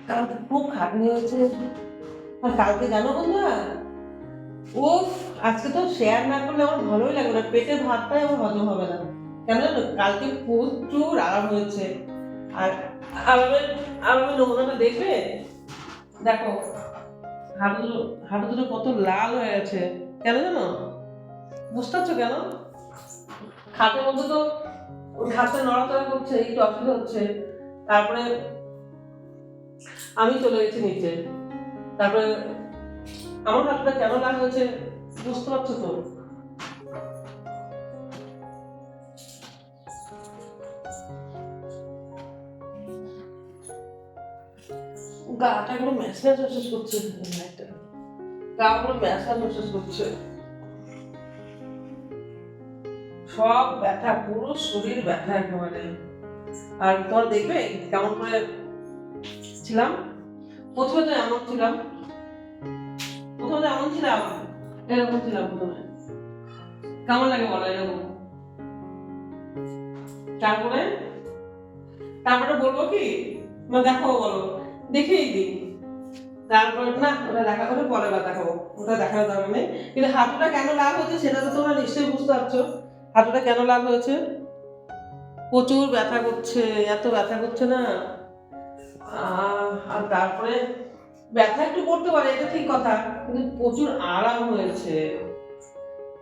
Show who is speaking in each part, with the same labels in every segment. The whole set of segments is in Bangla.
Speaker 1: কালকে খুব খাটনি হয়েছে। আর কালকে জানো বন্ধুরা, উফ, আজকে তো শেয়ার না করলে আমার ভালোই লাগবে না, পেটের ভাতটাই আমার হজম হবে না। কেন জানো, কালকে প্রচুর আরাম হয়েছে। আর আরামের আরামের নমুনাটা দেখবে, দেখো হাঁটু দুটো, হাঁটু দুটো কত লাল হয়ে আছে। কেন জানো, বুঝতে পারছো কেন? খাটের মধ্যে তো হাতটা নড়াচড়া করছে, একটু অসুবিধা হচ্ছে। তারপরে আমি চলে গেছি নিচে। তারপরে আমার হাতটা কেন লাল হয়েছে বুঝতে পারছো তো? গাটা এগুলো ম্যাসাজ ম্যাসাজ করছে, গা গুলো ম্যাসাজ ম্যাসাজ করছে, সব ব্যথা, পুরো শরীর ব্যথা একেবারে। আর তোমার দেখবে কেমন করে ছিলাম, প্রথমে তো এমন ছিলাম, এরকম ছিলাম প্রথমে। কেমন লাগে বলো এরকম? তারপরে তারপরে বলবো কি, না দেখাবো বলো, দেখেই দিই। তারপরে না, ওটা দেখা করে পরে বা দেখাবো, ওটা দেখার দরকার নেই। কিন্তু হাঁটুটা কেন লাল হয়েছে সেটা তো তোমরা নিশ্চয়ই বুঝতে পারছো। হাঁটুটা কেন লাল হয়েছে, প্রচুর ব্যথা করছে, এত ব্যথা করছে না। আর তারপরে ব্যথা একটু করতে পারে, এটা ঠিক কথা, কিন্তু প্রচুর আরাম হয়েছে,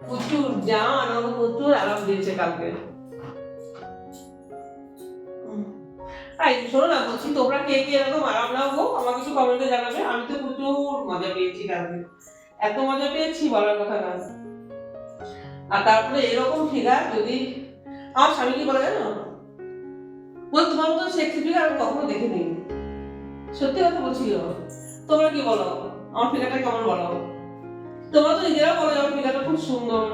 Speaker 1: প্রচুর জান, আমাকে প্রচুর আরাম দিয়েছে কালকে। তাই শোনো না, বলছি তোমরা কে কে এরকম আরাম নাও গো, আমাকে একটু কমেন্টে জানাবে। আমি তো প্রচুর মজা পেয়েছি কালকে, এত মজা পেয়েছি বলার কথা না। আর তারপরে এরকম ফিগার যদি, আমার স্বামী কি বলে জানো, বল তোমার মতো সেক্সি ফিগার আমি কখনো দেখিনি। সত্যি কথা বলছি গো। তোমরা কি বলো, আমার ফিগারটা কেমন বলো? তোমরা তো নিজেরাও বলো আমার ফিগারটা খুব সুন্দর।